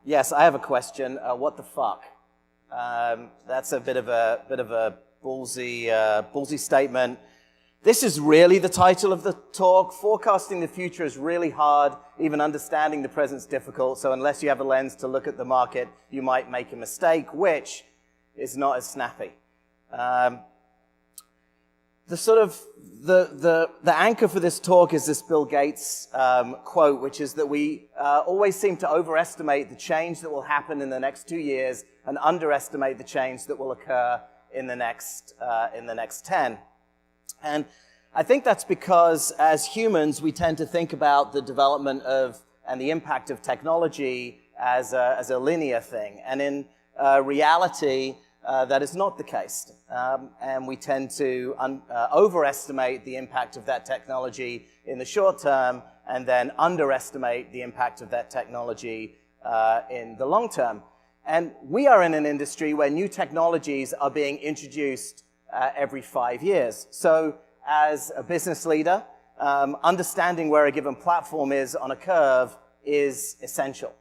Yes, I have a question. What the fuck? That's a bit of a ballsy statement. This is really the title of the talk. Forecasting the future is really hard. Even understanding the present's difficult. So unless you have a lens to look at the market, you might make a mistake, which is not as snappy. The anchor for this talk is this Bill Gates quote, which is that we always seem to overestimate the change that will happen in the next 2 years and underestimate the change that will occur in the next 10. And I think that's because as humans, we tend to think about the development of and the impact of technology as a linear thing. And in reality, that is not the case. And we tend to overestimate the impact of that technology in the short term and then underestimate the impact of that technology in the long term. And we are in an industry where new technologies are being introduced every 5 years. So as a business leader, understanding where a given platform is on a curve is essential.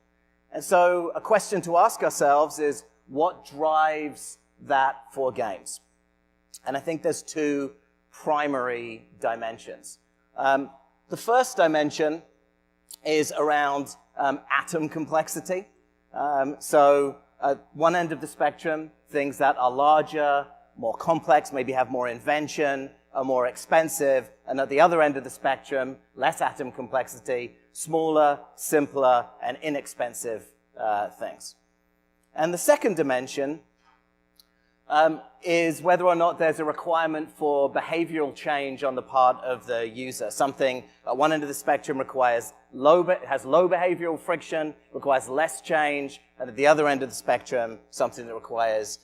And so a question to ask ourselves is, what drives that for games? And I think there's two primary dimensions. The first dimension is around atom complexity. So at one end of the spectrum, things that are larger, more complex, maybe have more invention, are more expensive, and at the other end of the spectrum, less atom complexity, smaller, simpler, and inexpensive things. And the second dimension is whether or not there's a requirement for behavioral change on the part of the user. Something at one end of the spectrum has low behavioral friction, requires less change, and at the other end of the spectrum, something that requires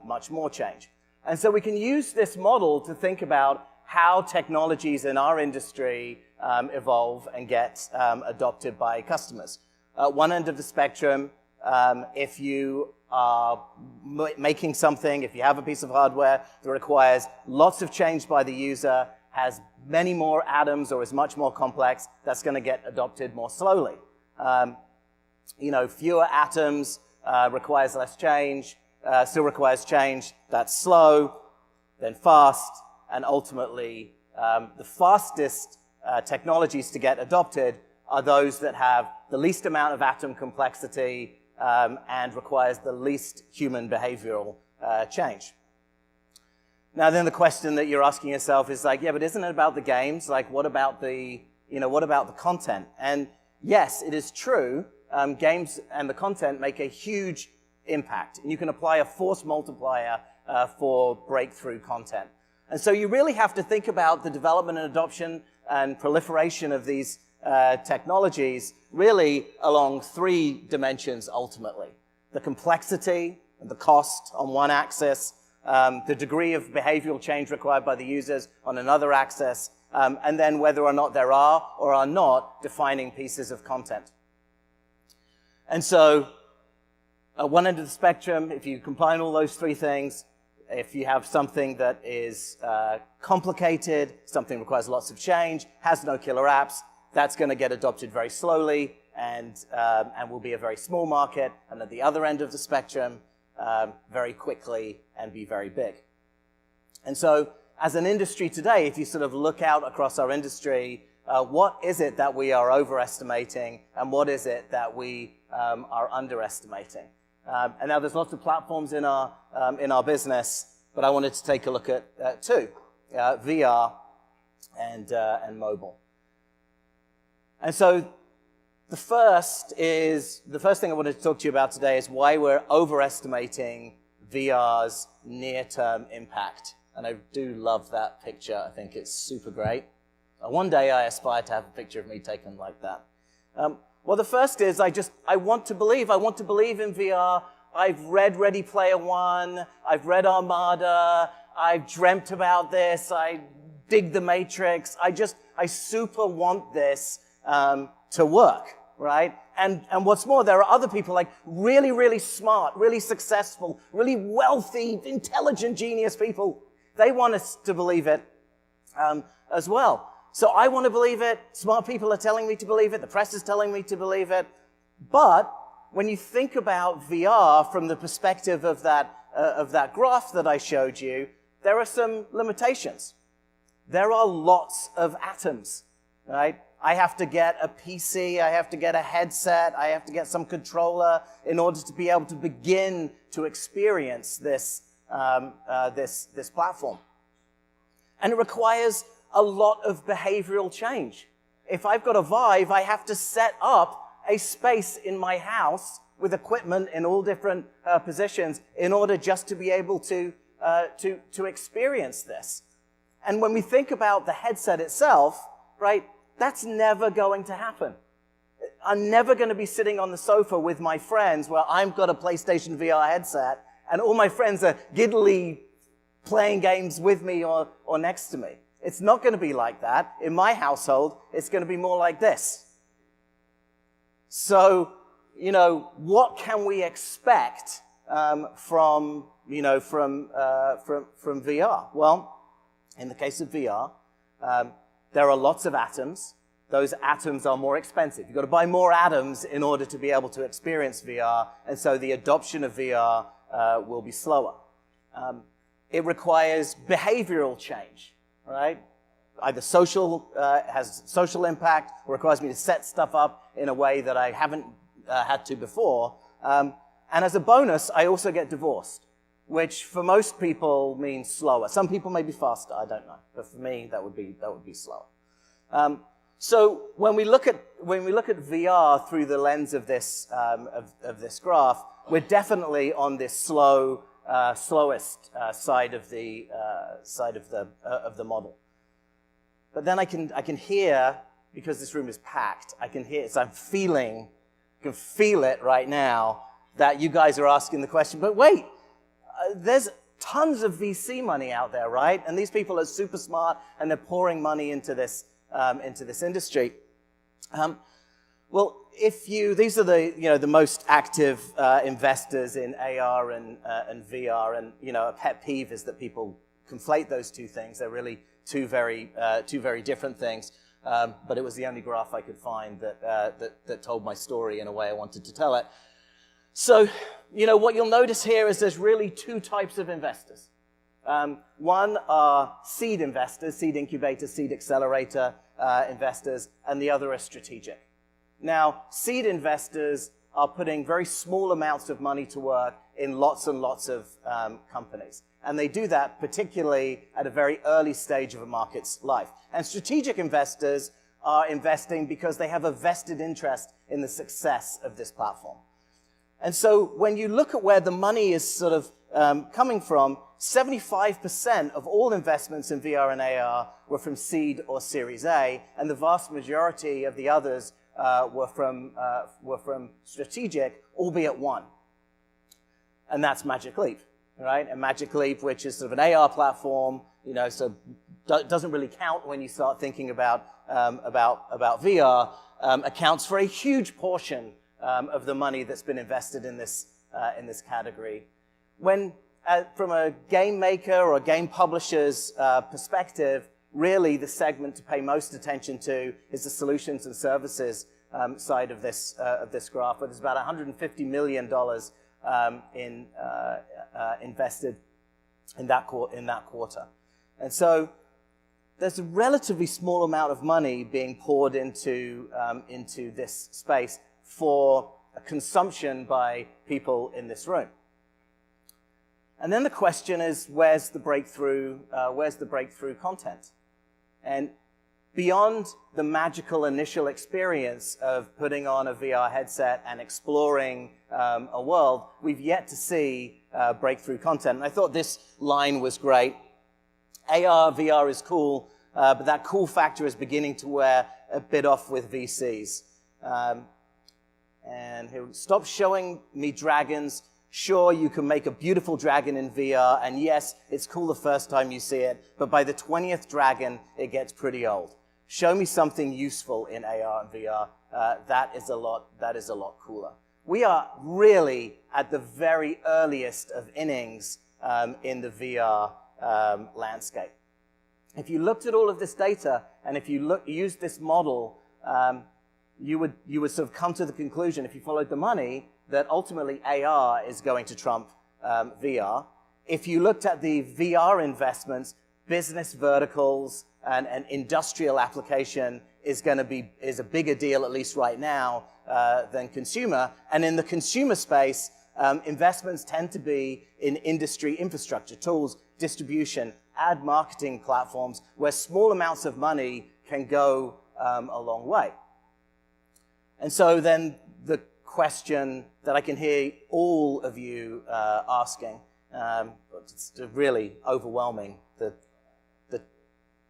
much more change. And so we can use this model to think about how technologies in our industry evolve and get adopted by customers. At one end of the spectrum, if you are making something, if you have a piece of hardware that requires lots of change by the user, has many more atoms or is much more complex, that's going to get adopted more slowly. Fewer atoms requires less change, still requires change, that's slow, then fast, and ultimately the fastest technologies to get adopted are those that have the least amount of atom complexity and requires the least human behavioral change. Now then the question that you're asking yourself is like, yeah, but isn't it about the games? Like what about the content? And yes, it is true, games and the content make a huge impact. And you can apply a force multiplier for breakthrough content. And so you really have to think about the development and adoption and proliferation of these technologies really along three dimensions ultimately. The complexity and the cost on one axis, the degree of behavioral change required by the users on another axis, and then whether or not there are or are not defining pieces of content. And so at one end of the spectrum, if you combine all those three things, if you have something that is complicated, something that requires lots of change, has no killer apps, that's going to get adopted very slowly and will be a very small market. And at the other end of the spectrum, very quickly and be very big. And so as an industry today, if you sort of look out across our industry, what is it that we are overestimating and what is it that we are underestimating? And now there's lots of platforms in our business, but I wanted to take a look at two, VR and mobile. And so the first thing I wanted to talk to you about today is why we're overestimating VR's near-term impact. And I do love that picture. I think it's super great. One day I aspire to have a picture of me taken like that. Well, the first is I want to believe in VR. I've read Ready Player One. I've read Armada. I've dreamt about this. I dig The Matrix. I super want this to work, right? And what's more, there are other people like really, really smart, really successful, really wealthy, intelligent, genius people. They want us to believe it as well. So I want to believe it. Smart people are telling me to believe it. The press is telling me to believe it. But when you think about VR from the perspective of that graph that I showed you, there are some limitations. There are lots of atoms, right? I have to get a PC, I have to get a headset, I have to get some controller in order to be able to begin to experience this platform. And it requires a lot of behavioral change. If I've got a Vive, I have to set up a space in my house with equipment in all different positions in order just to be able to experience this. And when we think about the headset itself, right, that's never going to happen. I'm never going to be sitting on the sofa with my friends where I've got a PlayStation VR headset and all my friends are giddily playing games with me or next to me. It's not going to be like that. In my household, it's going to be more like this. So, what can we expect from VR? Well, in the case of VR, there are lots of atoms. Those atoms are more expensive. You've got to buy more atoms in order to be able to experience VR, and so the adoption of VR will be slower. It requires behavioral change, right? Either has social impact, or requires me to set stuff up in a way that I haven't had to before. And as a bonus, I also get divorced, which for most people means slower. Some people may be faster, I don't know. But for me, that would be slower. So when we look at VR through the lens of this graph, we're definitely on this slowest side of the model. But then I can hear, because this room is packed, I can feel it right now that you guys are asking the question, but wait, there's tons of VC money out there, right? And these people are super smart and they're pouring money into this industry. Well, these are the most active investors in AR and VR, and a pet peeve is that people conflate those two things. They're really two very different things. But it was the only graph I could find that told my story in a way I wanted to tell it. So, what you'll notice here is there's really two types of investors. One are seed investors, seed incubator, seed accelerator investors, and the other are strategic. Now, seed investors are putting very small amounts of money to work in lots and lots of companies. And they do that particularly at a very early stage of a market's life. And strategic investors are investing because they have a vested interest in the success of this platform. And so when you look at where the money is sort of coming from, 75% of all investments in VR and AR were from seed or Series A, and the vast majority of the others were from strategic, albeit one. And that's Magic Leap, right? And Magic Leap, which is sort of an AR platform, so doesn't really count when you start thinking about VR, accounts for a huge portion of the money that's been invested in this category. When, from a game maker or a game publisher's perspective, really the segment to pay most attention to is the solutions and services side of this graph, where there's about $150 million invested in that quarter. And so there's a relatively small amount of money being poured into this space for consumption by people in this room. And then the question is, where's the breakthrough content? And beyond the magical initial experience of putting on a VR headset and exploring a world, we've yet to see breakthrough content. And I thought this line was great. AR, VR is cool, but that cool factor is beginning to wear a bit off with VCs. And he'll stop showing me dragons. Sure, you can make a beautiful dragon in VR, and yes, it's cool the first time you see it, but by the 20th dragon, it gets pretty old. Show me something useful in AR and VR. That is a lot cooler. We are really at the very earliest of innings in the VR landscape. If you looked at all of this data, and if you used this model, you would sort of come to the conclusion, if you followed the money, that ultimately AR is going to trump VR. If you looked at the VR investments, business verticals and industrial application is a bigger deal, at least right now, than consumer. And in the consumer space, investments tend to be in industry infrastructure, tools, distribution, ad marketing platforms, where small amounts of money can go a long way. And so then the question that I can hear all of you asking, it's really overwhelming, the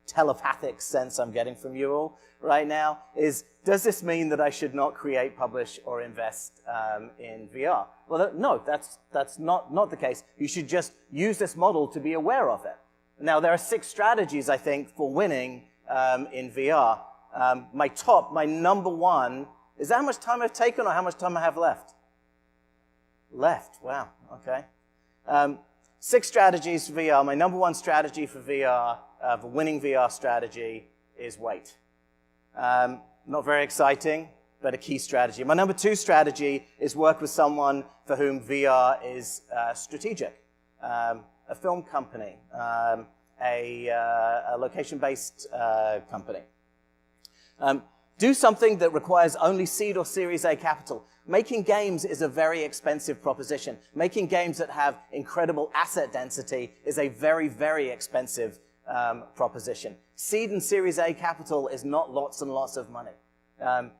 telepathic sense I'm getting from you all right now, is, does this mean that I should not create, publish, or invest in VR? Well, no, that's not the case. You should just use this model to be aware of it. Now, there are 6 strategies, I think, for winning in VR. My number one, is that how much time I've taken or how much time I have left? Wow, okay. 6 strategies for VR. My number one strategy for VR, for winning VR strategy, is wait. Not very exciting, but a key strategy. My number 2 strategy is work with someone for whom VR is strategic. A film company, a location-based company. Do something that requires only seed or Series A capital. Making games is a very expensive proposition. Making games that have incredible asset density is a very, very expensive proposition. Seed and Series A capital is not lots and lots of money.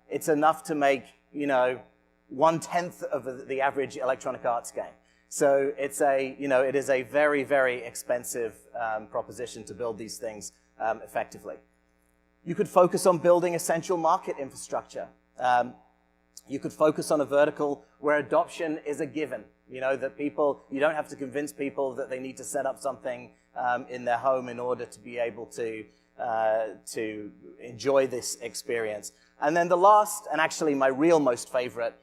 It's enough to make, 1/10 of the average Electronic Arts game. So it is a very, very expensive proposition to build these things effectively. You could focus on building essential market infrastructure. You could focus on a vertical where adoption is a given. That you don't have to convince people that they need to set up something in their home in order to be able to enjoy this experience. And then the last, and actually my real most favorite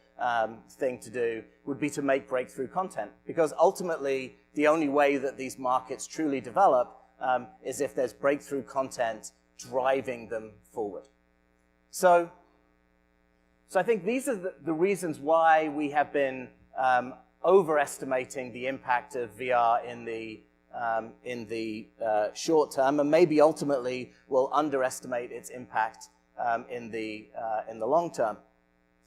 thing to do, would be to make breakthrough content. Because ultimately, the only way that these markets truly develop is if there's breakthrough content driving them forward. So I think these are the reasons why we have been overestimating the impact of VR in the short term, and maybe ultimately will underestimate its impact in the long term.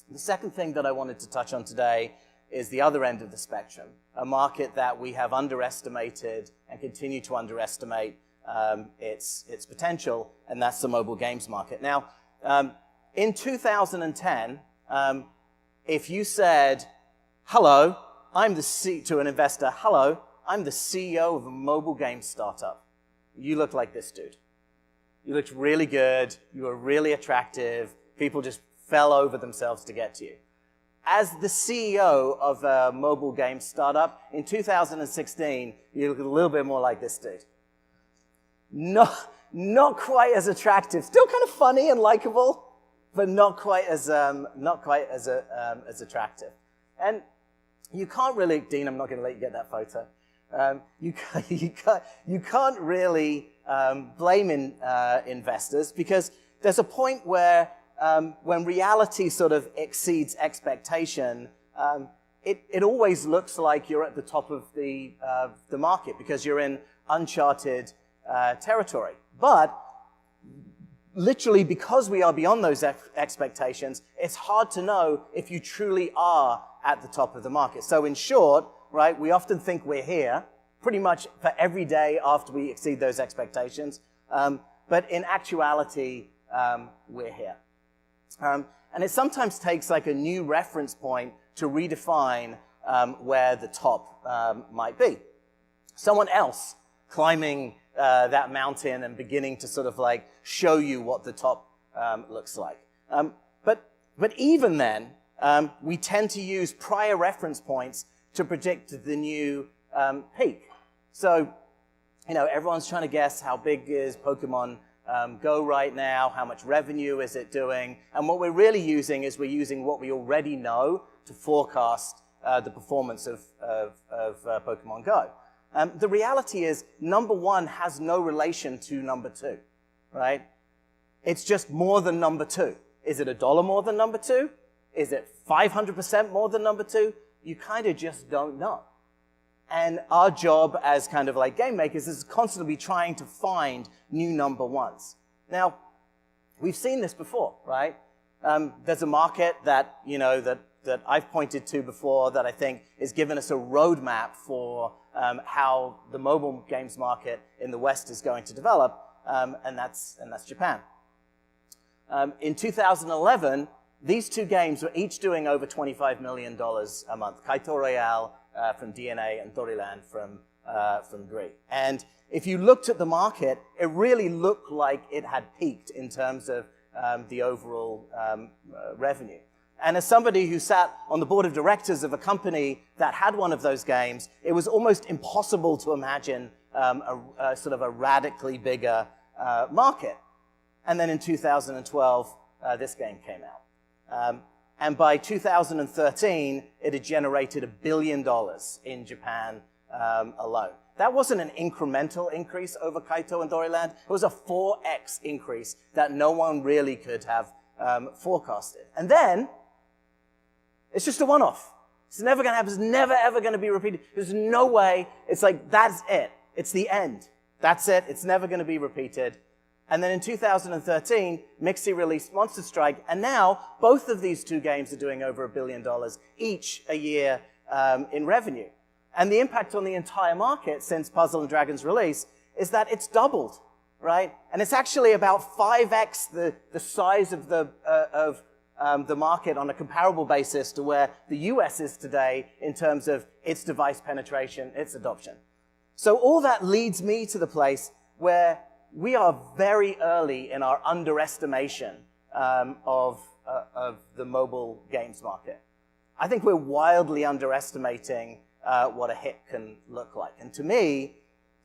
The second thing that I wanted to touch on today is the other end of the spectrum, a market that we have underestimated and continue to underestimate its potential, and that's the mobile games market. Now, in 2010, if you said, hello, to an investor, hello, I'm the CEO of a mobile game startup. You look like this dude. You looked really good. You were really attractive. People just fell over themselves to get to you. As the CEO of a mobile game startup, in 2016, you look a little bit more like this dude. Not quite as attractive. Still kind of funny and likable, but not quite as attractive. And you can't really, Dean, I'm not going to let you get that photo. You can't really blame investors, because there's a point where when reality sort of exceeds expectation, it always looks like you're at the top of the market because you're in uncharted territory. But literally, because we are beyond those expectations, it's hard to know if you truly are at the top of the market. So in short, right, we often think we're here pretty much for every day after we exceed those expectations. But in actuality, we're here. And it sometimes takes like a new reference point to redefine where the top might be. Someone else climbing that mountain and beginning to sort of like show you what the top looks like. But even then, we tend to use prior reference points to predict the new peak. So, everyone's trying to guess how big is Pokemon Go right now, how much revenue is it doing, and what we're really using is we're using what we already know to forecast the performance of Pokemon Go. The reality is number 1 has no relation to number 2, right? It's just more than number 2. Is it $1 more than number 2? Is it 500% more than number 2? You kind of just don't know. And our job as kind of like game makers is constantly trying to find new number 1s. Now, we've seen this before, right? There's a market that, you know, that I've pointed to before that I think is giving us a roadmap for how the mobile games market in the West is going to develop, and that's Japan. In 2011, these 2 games were each doing over $25 million a month. Kaito Royale from DNA and Toriland from Gree. And if you looked at the market, it really looked like it had peaked in terms of the overall revenue. And as somebody who sat on the board of directors of a company that had one of those games, it was almost impossible to imagine a sort of a radically bigger market. And then in 2012, this game came out. And by 2013, it had generated $1 billion in Japan alone. That wasn't an incremental increase over Kaito and Toriland. It was a 4x increase that no one really could have forecasted. And then, it's just a one-off. It's never going to happen. It's never, ever going to be repeated. There's no way. It's like, that's it. It's the end. That's it. It's never going to be repeated. And then in 2013, Mixi released Monster Strike, and now both of these 2 games are doing over $1 billion each a year in revenue. And the impact on the entire market since Puzzle & Dragons' release is that it's doubled, right? And it's actually about 5x the size of the market on a comparable basis to where the US is today in terms of its device penetration, its adoption. So all that leads me to the place where we are very early in our underestimation of the mobile games market. I think we're wildly underestimating what a hit can look like. And to me,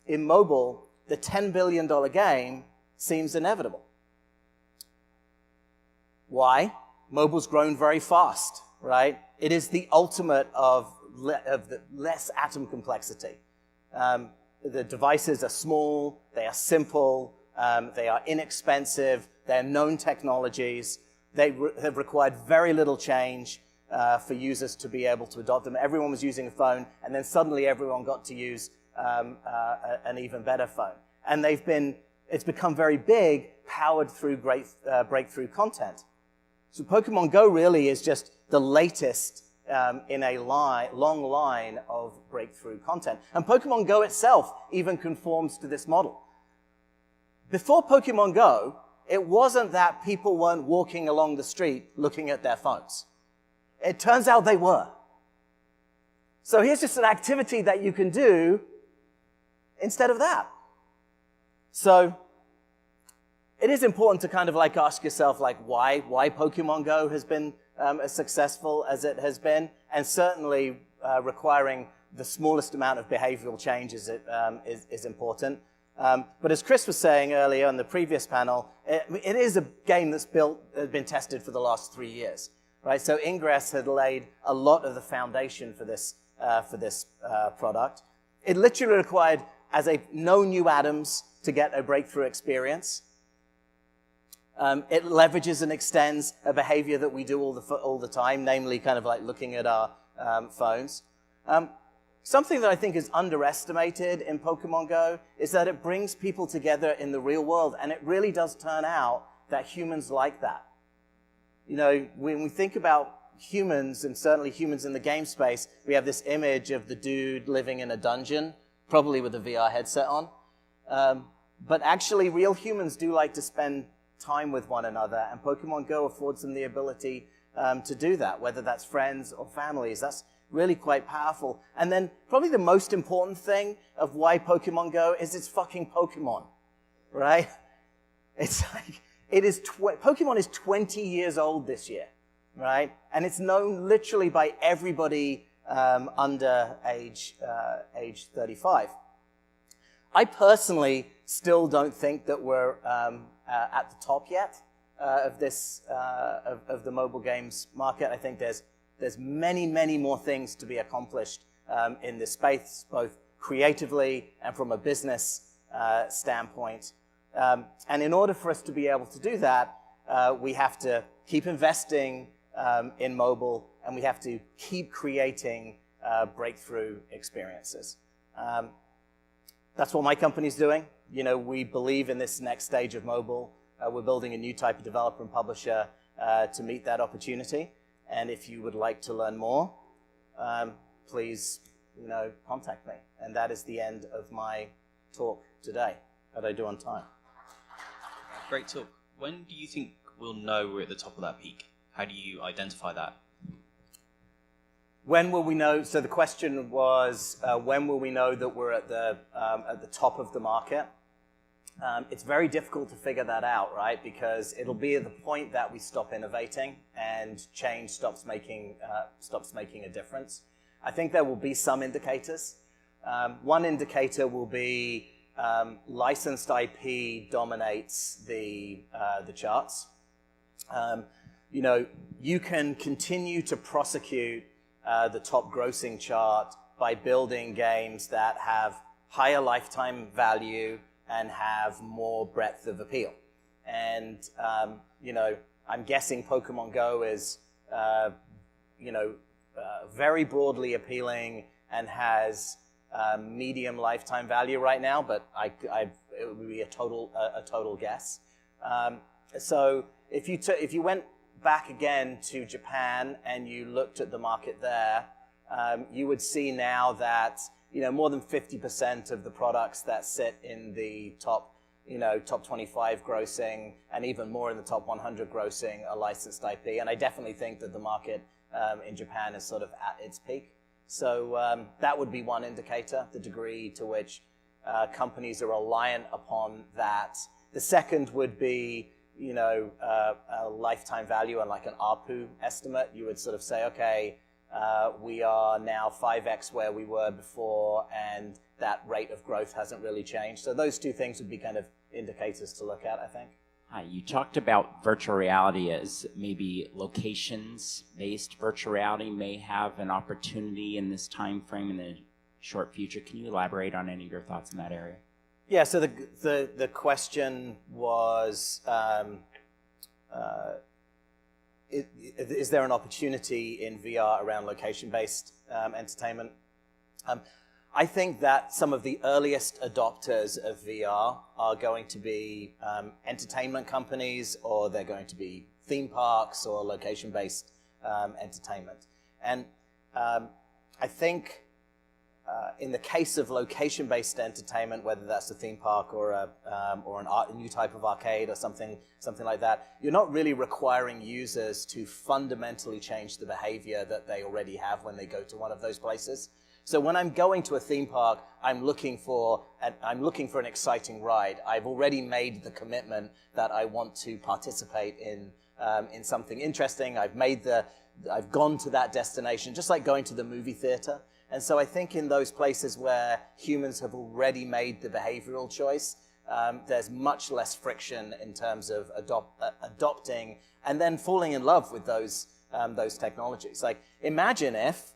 in mobile, the $10 billion game seems inevitable. Why? Mobile's grown very fast, right? It is the ultimate of the less atom complexity. The devices are small, they are simple, they are inexpensive, they're known technologies, they have required very little change for users to be able to adopt them. Everyone was using a phone, and then suddenly everyone got to use an even better phone. And it's become very big, powered through great breakthrough content. So Pokemon Go really is just the latest in a long line of breakthrough content. And Pokemon Go itself even conforms to this model. Before Pokemon Go, it wasn't that people weren't walking along the street looking at their phones. It turns out they were. So here's just an activity that you can do instead of that. So it is important to kind of like ask yourself like why Pokemon Go has been as successful as it has been, and certainly requiring the smallest amount of behavioral change is important. But as Chris was saying earlier on the previous panel, it is a game that's been tested for the last 3 years, right? So Ingress had laid a lot of the foundation for this product. It literally required no new atoms to get a breakthrough experience. It leverages and extends a behavior that we do all the time, namely kind of like looking at our phones. Something that I think is underestimated in Pokemon Go is that it brings people together in the real world, and it really does turn out that humans like that. You know, when we think about humans, and certainly humans in the game space, we have this image of the dude living in a dungeon, probably with a VR headset on. But actually, real humans do like to spend time with one another, and Pokemon Go affords them the ability to do that, whether that's friends or families. That's really quite powerful. And then probably the most important thing of why Pokemon Go is it's fucking Pokemon, right? It's like, Pokemon is 20 years old this year, right? And it's known literally by everybody under age 35. I personally still don't think that we're at the top yet of the mobile games market. I think there's many, many more things to be accomplished in this space, both creatively and from a business standpoint. And in order for us to be able to do that, we have to keep investing in mobile, and we have to keep creating breakthrough experiences. That's what my company's doing. You know, we believe in this next stage of mobile. We're building a new type of developer and publisher to meet that opportunity. And if you would like to learn more, please, you know, contact me. And that is the end of my talk today. How'd I do on time? Great talk. When do you think we'll know we're at the top of that peak? How do you identify that? When will we know? So the question was, when will we know that we're at the top of the market? It's very difficult to figure that out, right? Because it'll be at the point that we stop innovating and change stops making a difference. I think there will be some indicators. One indicator will be licensed IP dominates the charts. You know, you can continue to prosecute the top grossing chart by building games that have higher lifetime value and have more breadth of appeal. And, you know, I'm guessing Pokemon Go is, you know, very broadly appealing and has medium lifetime value right now, but it would be a total guess. So if you went back again to Japan and you looked at the market there, you would see now that, you know, more than 50% of the products that sit in the top 25 grossing and even more in the top 100 grossing are licensed IP. And I definitely think that the market in Japan is sort of at its peak. So that would be one indicator, the degree to which companies are reliant upon that. The second would be, you know, a lifetime value and like an ARPU estimate. You would sort of say, okay, we are now 5x where we were before, and that rate of growth hasn't really changed. So those two things would be kind of indicators to look at, I think. Hi, you talked about virtual reality as maybe locations-based virtual reality may have an opportunity in this time frame in the short future. Can you elaborate on any of your thoughts in that area? Yeah, so the question was, is there an opportunity in VR around location-based entertainment? I think that some of the earliest adopters of VR are going to be entertainment companies, or they're going to be theme parks or location-based entertainment. And I think in the case of location-based entertainment, whether that's a theme park or a new type of arcade or something like that, you're not really requiring users to fundamentally change the behavior that they already have when they go to one of those places. So when I'm going to a theme park, I'm looking for an exciting ride. I've already made the commitment that I want to participate in something interesting. I've gone to that destination, just like going to the movie theater. And so I think in those places where humans have already made the behavioral choice, there's much less friction in terms of adopting and then falling in love with those technologies. Like, imagine if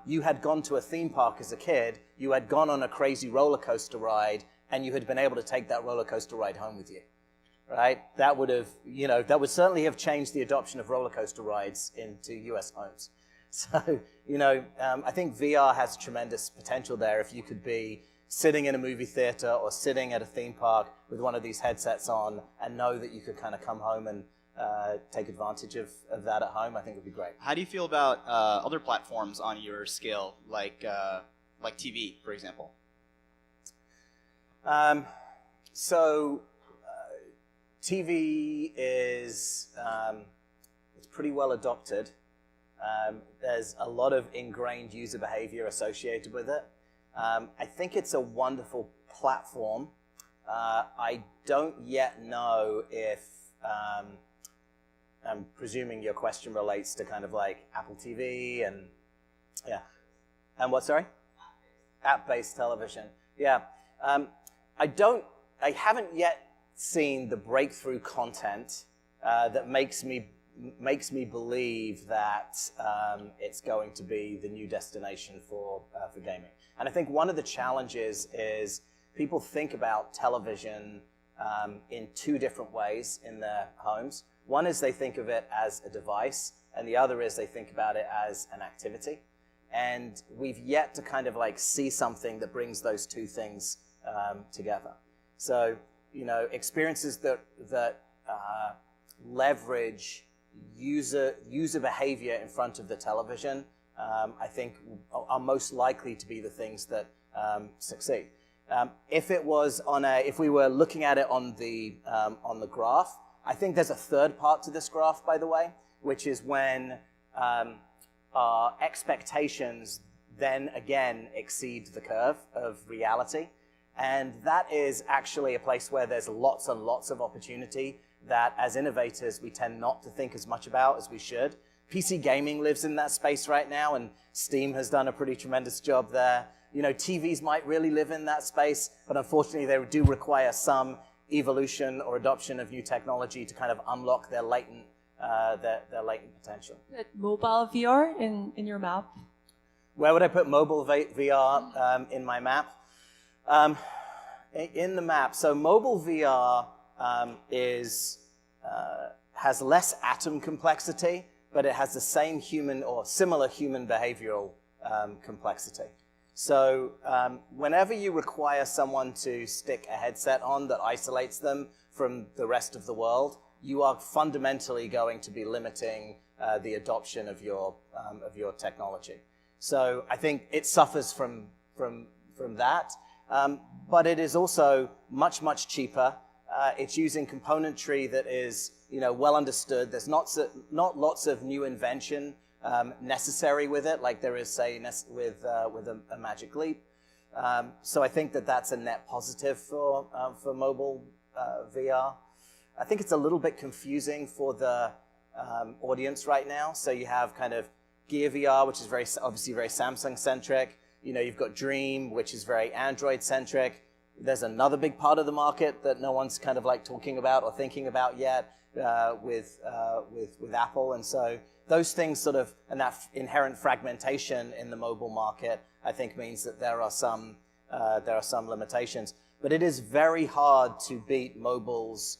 you had gone to a theme park as a kid, you had gone on a crazy roller coaster ride, and you had been able to take that roller coaster ride home with you, right? That would have, you know, that would certainly have changed the adoption of roller coaster rides into US homes. So, you know, I think VR has tremendous potential there. If you could be sitting in a movie theater or sitting at a theme park with one of these headsets on and know that you could kind of come home and take advantage of that at home, I think would be great. How do you feel about other platforms on your scale, like TV, for example? TV is it's pretty well adopted. There's a lot of ingrained user behavior associated with it. I think it's a wonderful platform. I don't yet know if I'm presuming your question relates to kind of like Apple TV and, yeah. And what, sorry? App-based television. Yeah. I haven't yet seen the breakthrough content that makes me believe that it's going to be the new destination for gaming. And I think one of the challenges is people think about television in two different ways in their homes. One is they think of it as a device, and the other is they think about it as an activity. And we've yet to kind of like see something that brings those two things together. So, experiences that leverage user behavior in front of the television, I think are most likely to be the things that succeed. If we were looking at it on the graph, I think there's a third part to this graph, by the way, which is when our expectations then again exceed the curve of reality. And that is actually a place where there's lots and lots of opportunity that as innovators we tend not to think as much about as we should. PC gaming lives in that space right now, and Steam has done a pretty tremendous job there. TVs might really live in that space, but unfortunately they do require some evolution or adoption of new technology to kind of unlock their latent potential. Mobile VR in your map? Where would I put mobile VR in my map? In the map, so mobile VR has less atom complexity, but it has the same human or similar human behavioral complexity. So whenever you require someone to stick a headset on that isolates them from the rest of the world, you are fundamentally going to be limiting the adoption of your technology. So I think it suffers from that, but it is also much, much cheaper. It's using componentry that is well understood. There's not lots of new invention necessary with it, like there is, say, with a Magic Leap. So I think that's a net positive for mobile VR. I think it's a little bit confusing for the audience right now. So you have kind of Gear VR, which is obviously very Samsung-centric. You've got Dream, which is very Android-centric. There's another big part of the market that no one's kind of like talking about or thinking about yet with Apple. And so those things sort of, and that inherent fragmentation in the mobile market, I think means that there are some limitations. But it is very hard to beat mobile's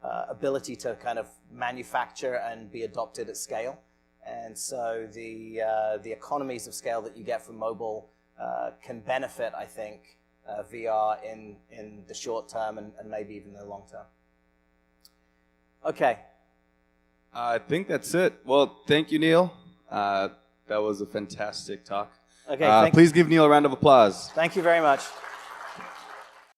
ability to kind of manufacture and be adopted at scale. And so the economies of scale that you get from mobile can benefit, I think, VR in the short term and maybe even the long term. Okay. I think that's it. Well, thank you, Neil. That was a fantastic talk. Okay. Please give Neil a round of applause. Thank you very much.